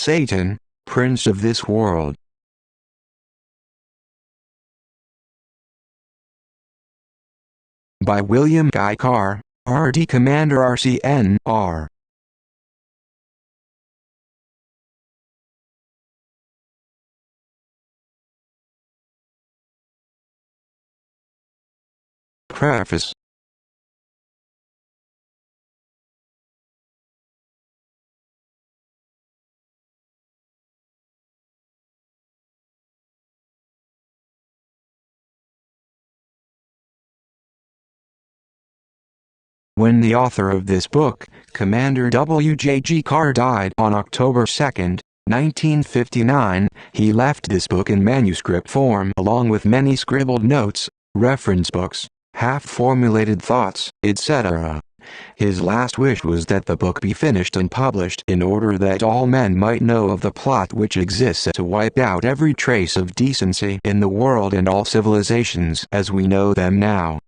Satan, Prince of this World. By William Guy Carr, R.D. Commander RCNR. Preface. When the author of this book, Commander W.J.G. Carr, died on October 2, 1959, he left this book in manuscript form along with many scribbled notes, reference books, half-formulated thoughts, etc. His last wish was that the book be finished and published in order that all men might know of the plot which exists to wipe out every trace of decency in the world and all civilizations as we know them now.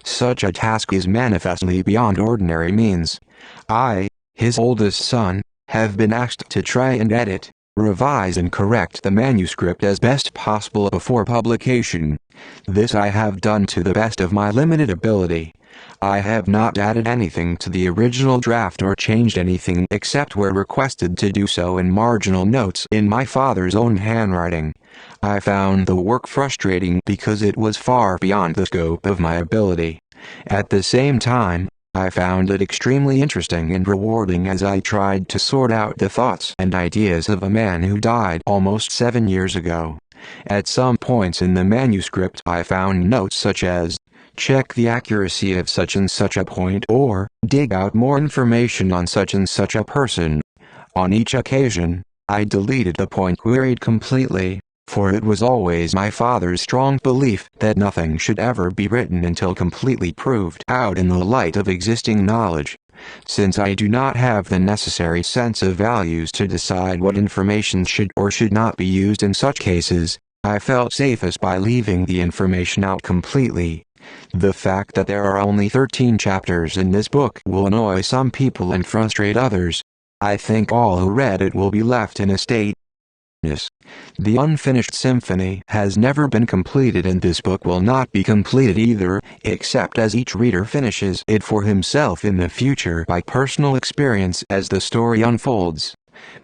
Such a task is manifestly beyond ordinary means. I, his oldest son, have been asked to try and edit, revise and correct the manuscript as best possible before publication. This I have done to the best of my limited ability. I have not added anything to the original draft or changed anything except where requested to do so in marginal notes in my father's own handwriting. I found the work frustrating because it was far beyond the scope of my ability. At the same time, I found it extremely interesting and rewarding as I tried to sort out the thoughts and ideas of a man who died almost 7 years ago. At some points in the manuscript I found notes such as, "Check the accuracy of such and such a point," or "dig out more information on such and such a person." On each occasion, I deleted the point queried completely, for it was always my father's strong belief that nothing should ever be written until completely proved out in the light of existing knowledge. Since I do not have the necessary sense of values to decide what information should or should not be used in such cases, I felt safest by leaving the information out completely. The fact that there are only 13 chapters in this book will annoy some people and frustrate others. I think all who read it will be left in a state. The unfinished symphony has never been completed, and this book will not be completed either, except as each reader finishes it for himself in the future by personal experience as the story unfolds.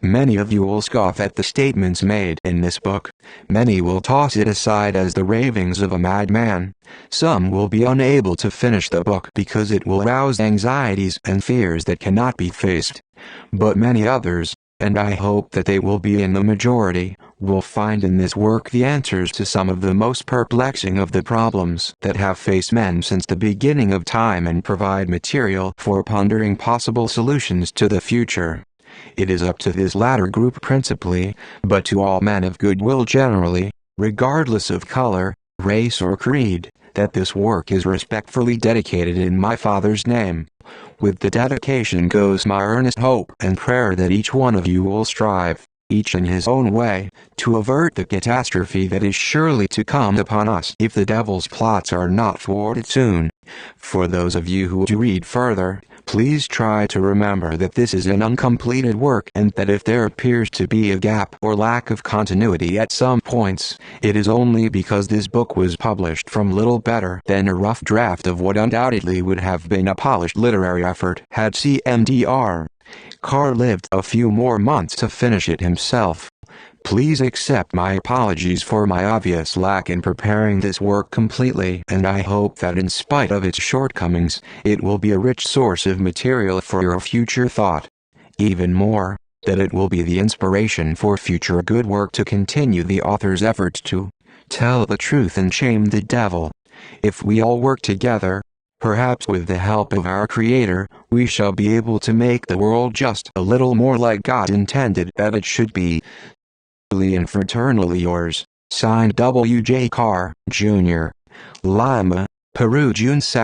Many of you will scoff at the statements made in this book. Many will toss it aside as the ravings of a madman. Some will be unable to finish the book because it will arouse anxieties and fears that cannot be faced. But many others, and I hope that they will be in the majority, will find in this work the answers to some of the most perplexing of the problems that have faced men since the beginning of time and provide material for pondering possible solutions to the future. It is up to this latter group principally, but to all men of goodwill generally, regardless of color, race or creed, that this work is respectfully dedicated in my Father's name. With the dedication goes my earnest hope and prayer that each one of you will strive, each in his own way, to avert the catastrophe that is surely to come upon us if the devil's plots are not thwarted soon. For those of you who do read further, please try to remember that this is an uncompleted work and that if there appears to be a gap or lack of continuity at some points, it is only because this book was published from little better than a rough draft of what undoubtedly would have been a polished literary effort had CMDR. Carr lived a few more months to finish it himself. Please accept my apologies for my obvious lack in preparing this work completely, and I hope that in spite of its shortcomings, it will be a rich source of material for your future thought. Even more, that it will be the inspiration for future good work to continue the author's efforts to tell the truth and shame the devil. If we all work together, perhaps with the help of our Creator, we shall be able to make the world just a little more like God intended that it should be. And fraternally yours, signed W.J. Carr, Jr., Lima, Peru, June 2,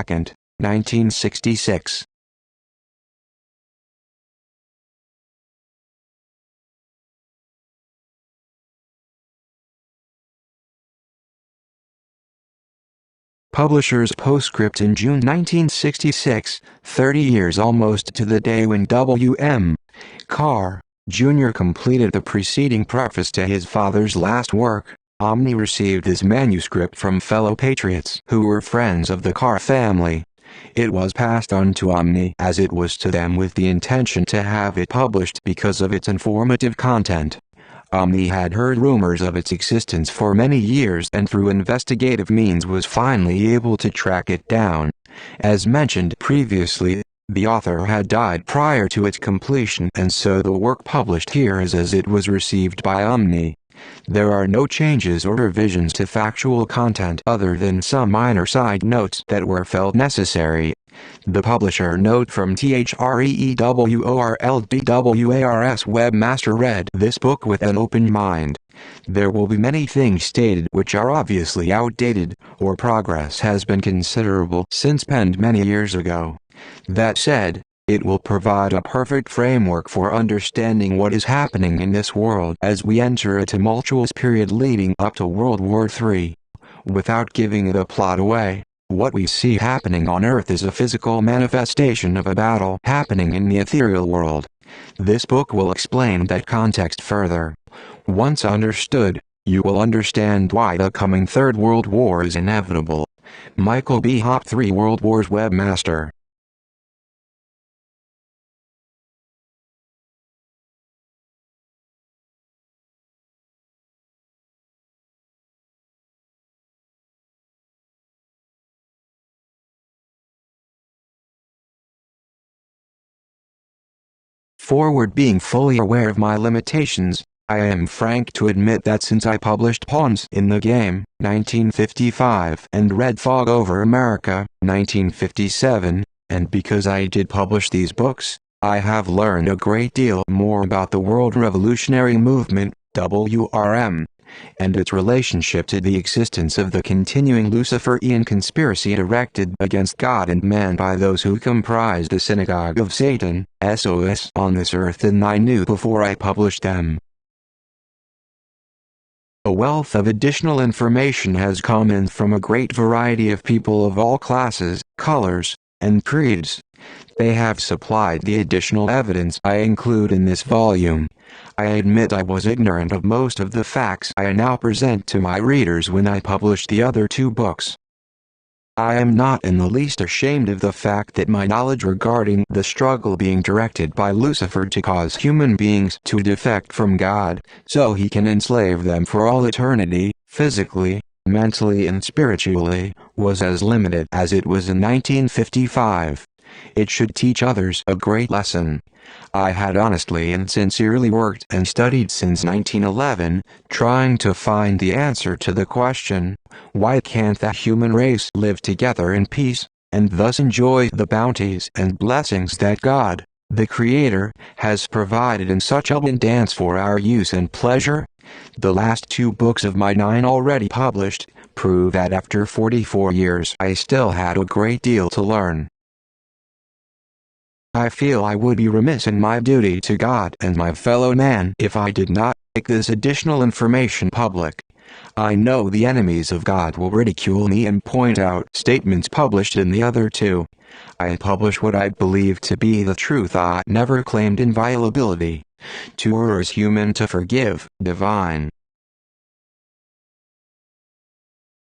1966. Publisher's postscript in June 1966, 30 years almost to the day when W.M. Carr, Jr. completed the preceding preface to his father's last work. Omni received this manuscript from fellow patriots who were friends of the Carr family. It was passed on to Omni as it was to them with the intention to have it published because of its informative content. Omni had heard rumors of its existence for many years and through investigative means was finally able to track it down. As mentioned previously, the author had died prior to its completion and so the work published here is as it was received by Omni. There are no changes or revisions to factual content other than some minor side notes that were felt necessary. The publisher note from THREEWORLDWARS webmaster read this book with an open mind. There will be many things stated which are obviously outdated, or progress has been considerable since penned many years ago. That said, it will provide a perfect framework for understanding what is happening in this world as we enter a tumultuous period leading up to World War III. Without giving the plot away, what we see happening on Earth is a physical manifestation of a battle happening in the ethereal world. This book will explain that context further. Once understood, you will understand why the coming Third World War is inevitable. Michael B. Hopp, 3 World Wars webmaster. Forward. Being fully aware of my limitations, I am frank to admit that since I published Pawns in the Game, 1955, and Red Fog Over America, 1957, and because I did publish these books, I have learned a great deal more about the World Revolutionary Movement, WRM, and its relationship to the existence of the continuing Luciferian conspiracy directed against God and man by those who comprise the Synagogue of Satan, SOS, on this earth than I knew before I published them. A wealth of additional information has come in from a great variety of people of all classes, colors, and creeds. They have supplied the additional evidence I include in this volume. I admit I was ignorant of most of the facts I now present to my readers when I published the other 2 books. I am not in the least ashamed of the fact that my knowledge regarding the struggle being directed by Lucifer to cause human beings to defect from God, so he can enslave them for all eternity, physically, mentally and spiritually, was as limited as it was in 1955. It should teach others a great lesson. I had honestly and sincerely worked and studied since 1911, trying to find the answer to the question, why can't the human race live together in peace, and thus enjoy the bounties and blessings that God, the Creator, has provided in such abundance for our use and pleasure? The last 2 books of my 9 already published prove that after 44 years I still had a great deal to learn. I feel I would be remiss in my duty to God and my fellow man if I did not make this additional information public. I know the enemies of God will ridicule me and point out statements published in the other 2. I publish what I believe to be the truth. I never claimed inviolability. To err is human, to forgive, divine.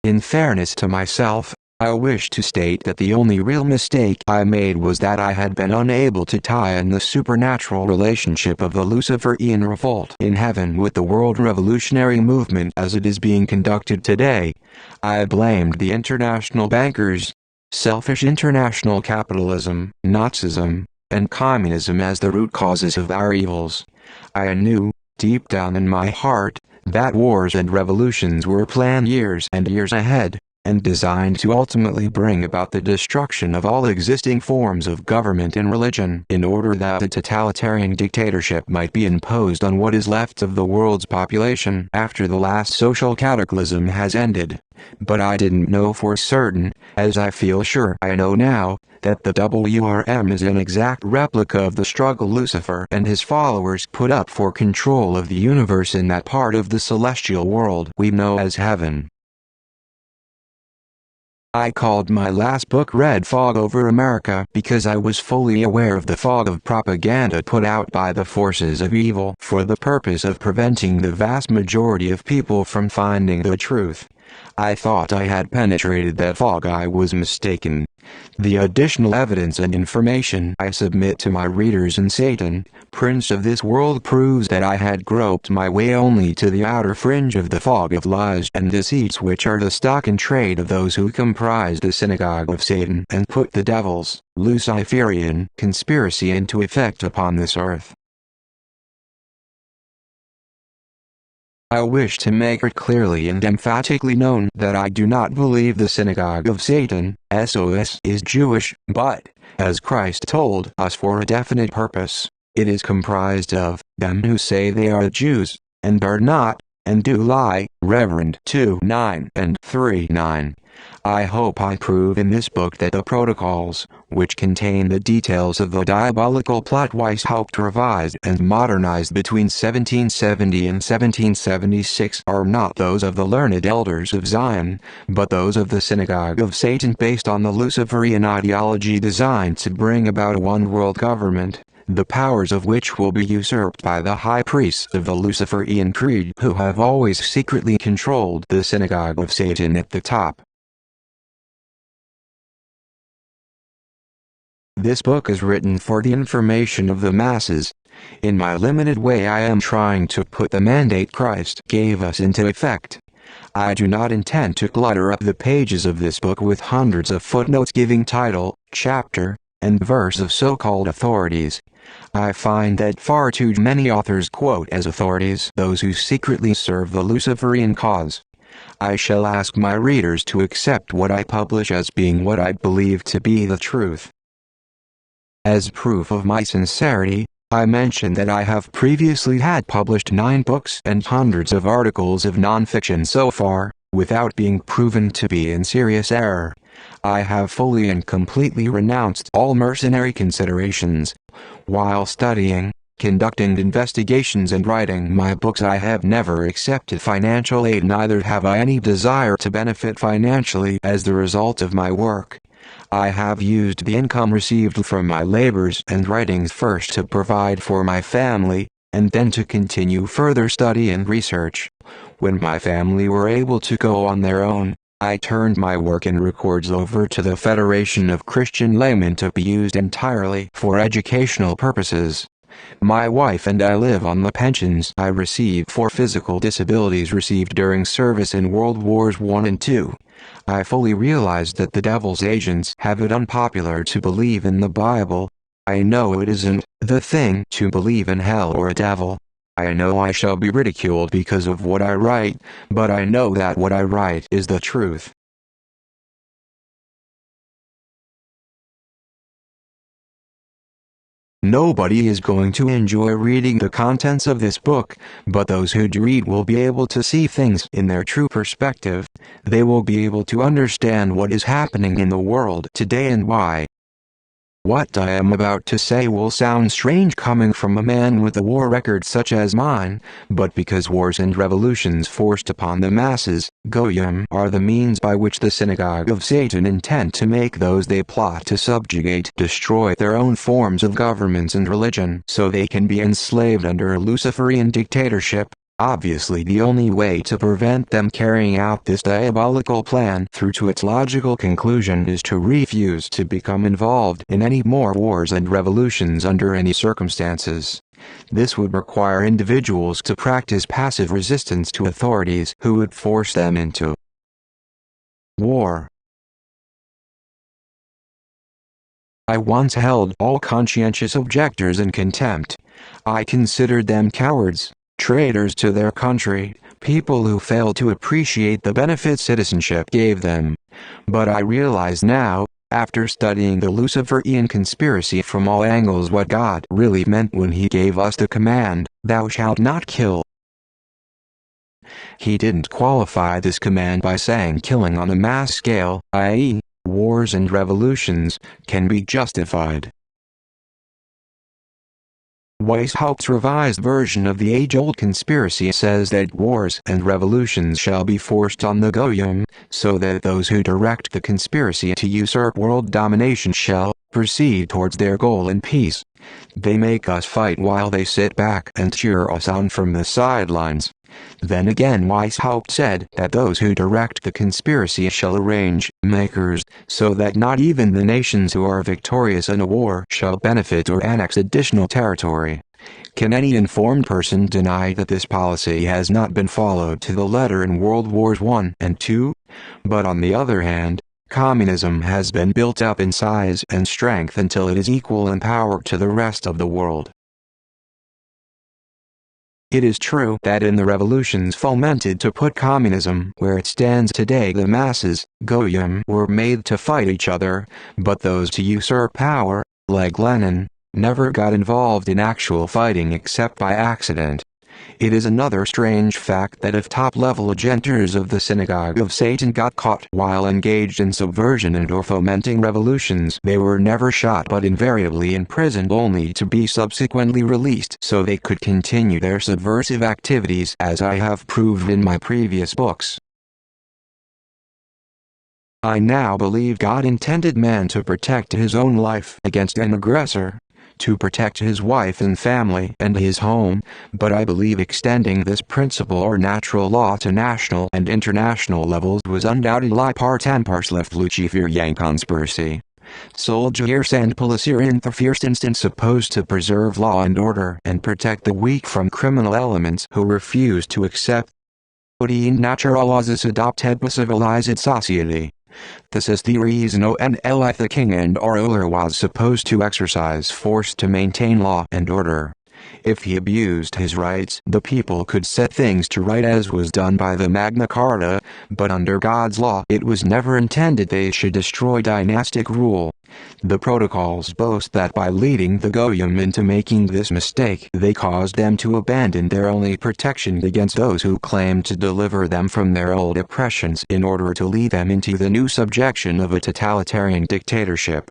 In fairness to myself, I wish to state that the only real mistake I made was that I had been unable to tie in the supernatural relationship of the Luciferian revolt in heaven with the world revolutionary movement as it is being conducted today. I blamed the international bankers, selfish international capitalism, Nazism, and communism as the root causes of our evils. I knew, deep down in my heart, that wars and revolutions were planned years and years ahead, and designed to ultimately bring about the destruction of all existing forms of government and religion in order that a totalitarian dictatorship might be imposed on what is left of the world's population after the last social cataclysm has ended. But I didn't know for certain, as I feel sure I know now, that the WRM is an exact replica of the struggle Lucifer and his followers put up for control of the universe in that part of the celestial world we know as heaven. I called my last book Red Fog Over America because I was fully aware of the fog of propaganda put out by the forces of evil for the purpose of preventing the vast majority of people from finding the truth. I thought I had penetrated that fog. I was mistaken. The additional evidence and information I submit to my readers in Satan, Prince of this world, proves that I had groped my way only to the outer fringe of the fog of lies and deceits which are the stock in trade of those who comprise the synagogue of Satan and put the devil's Luciferian conspiracy into effect upon this earth. I wish to make it clearly and emphatically known that I do not believe the synagogue of Satan, SOS, is Jewish, but, as Christ told us for a definite purpose, it is comprised of them who say they are Jews, and are not, and do lie. Reverend 2:9 and 3:9. I hope I prove in this book that the protocols, which contain the details of the diabolical plot Weiss helped revise and modernize between 1770 and 1776, are not those of the learned elders of Zion, but those of the synagogue of Satan, based on the Luciferian ideology designed to bring about a one-world government, the powers of which will be usurped by the high priests of the Luciferian creed, who have always secretly controlled the synagogue of Satan at the top. This book is written for the information of the masses. In my limited way, I am trying to put the mandate Christ gave us into effect. I do not intend to clutter up the pages of this book with hundreds of footnotes giving title, chapter, and verse of so-called authorities. I find that far too many authors quote as authorities those who secretly serve the Luciferian cause. I shall ask my readers to accept what I publish as being what I believe to be the truth. As proof of my sincerity, I mention that I have previously had published 9 books and hundreds of articles of nonfiction so far, without being proven to be in serious error. I have fully and completely renounced all mercenary considerations. While studying, conducting investigations and writing my books, I have never accepted financial aid, neither have I any desire to benefit financially as the result of my work. I have used the income received from my labors and writings first to provide for my family, and then to continue further study and research. When my family were able to go on their own, I turned my work and records over to the Federation of Christian Laymen to be used entirely for educational purposes. My wife and I live on the pensions I receive for physical disabilities received during service in World Wars I and II. I fully realize that the devil's agents have it unpopular to believe in the Bible. I know it isn't the thing to believe in hell or a devil. I know I shall be ridiculed because of what I write, but I know that what I write is the truth. Nobody is going to enjoy reading the contents of this book, but those who do read will be able to see things in their true perspective. They will be able to understand what is happening in the world today and why. What I am about to say will sound strange coming from a man with a war record such as mine, but because wars and revolutions forced upon the masses, Goyim, are the means by which the synagogue of Satan intend to make those they plot to subjugate destroy their own forms of governments and religion so they can be enslaved under a Luciferian dictatorship. Obviously, the only way to prevent them carrying out this diabolical plan through to its logical conclusion is to refuse to become involved in any more wars and revolutions under any circumstances. This would require individuals to practice passive resistance to authorities who would force them into war. I once held all conscientious objectors in contempt. I considered them cowards, traitors to their country, people who failed to appreciate the benefits citizenship gave them. But I realize now, after studying the Luciferian conspiracy from all angles, what God really meant when He gave us the command, "Thou shalt not kill." He didn't qualify this command by saying killing on a mass scale, i.e., wars and revolutions, can be justified. Weishaupt's revised version of the age-old conspiracy says that wars and revolutions shall be forced on the Goyim, so that those who direct the conspiracy to usurp world domination shall proceed towards their goal in peace. They make us fight while they sit back and cheer us on from the sidelines. Then again Weishaupt said that those who direct the conspiracy shall arrange makers, so that not even the nations who are victorious in a war shall benefit or annex additional territory. Can any informed person deny that this policy has not been followed to the letter in World Wars I and II? But on the other hand, communism has been built up in size and strength until it is equal in power to the rest of the world. It is true that in the revolutions fomented to put communism where it stands today, the masses, Goyim, were made to fight each other, but those to usurp power, like Lenin, never got involved in actual fighting except by accident. It is another strange fact that if top-level agenters of the synagogue of Satan got caught while engaged in subversion and or fomenting revolutions, they were never shot but invariably imprisoned only to be subsequently released so they could continue their subversive activities, as I have proved in my previous books. I now believe God intended man to protect his own life against an aggressor, to protect his wife and family and his home, but I believe extending this principle or natural law to national and international levels was undoubtedly part and parcel of Luciferian conspiracy. Soldiers and police are in the first instance supposed to preserve law and order and protect the weak from criminal elements who refuse to accept natural laws adopted by civilized society. This is the reason only the king and or ruler was supposed to exercise force to maintain law and order. If he abused his rights, the people could set things to right as was done by the Magna Carta, but under God's law it was never intended they should destroy dynastic rule. The protocols boast that by leading the Goyim into making this mistake they caused them to abandon their only protection against those who claimed to deliver them from their old oppressions in order to lead them into the new subjection of a totalitarian dictatorship.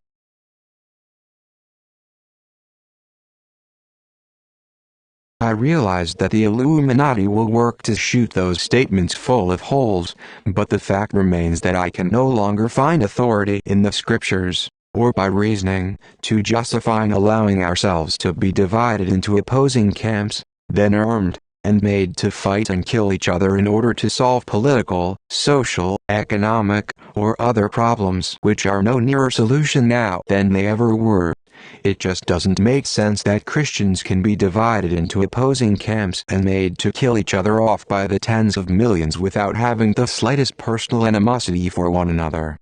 I realized that the Illuminati will work to shoot those statements full of holes, but the fact remains that I can no longer find authority in the scriptures, or by reasoning, to justify allowing ourselves to be divided into opposing camps, then armed, and made to fight and kill each other in order to solve political, social, economic, or other problems which are no nearer solution now than they ever were. It just doesn't make sense that Christians can be divided into opposing camps and made to kill each other off by the tens of millions without having the slightest personal animosity for one another.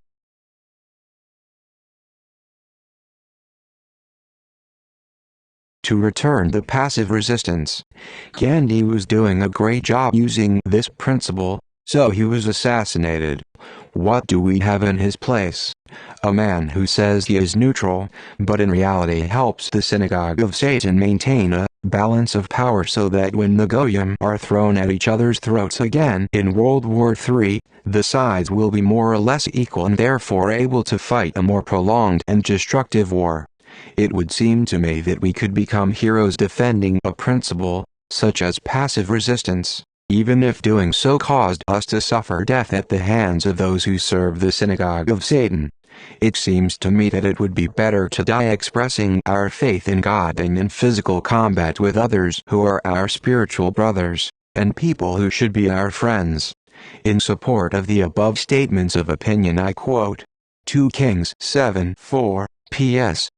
To return the passive resistance, Gandhi was doing a great job using this principle, so he was assassinated. What do we have in his place? A man who says he is neutral, but in reality helps the synagogue of Satan maintain a balance of power so that when the Goyim are thrown at each other's throats again in World War III, the sides will be more or less equal and therefore able to fight a more prolonged and destructive war. It would seem to me that we could become heroes defending a principle, such as passive resistance, even if doing so caused us to suffer death at the hands of those who serve the synagogue of Satan. It seems to me that it would be better to die expressing our faith in God than in physical combat with others who are our spiritual brothers, and people who should be our friends. In support of the above statements of opinion I quote 2 Kings 7:4, P.S.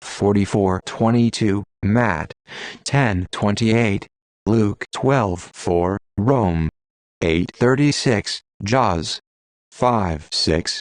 44:22, Matt 10:28, Luke 12:4, Rome 8:36, Jaws 5:6.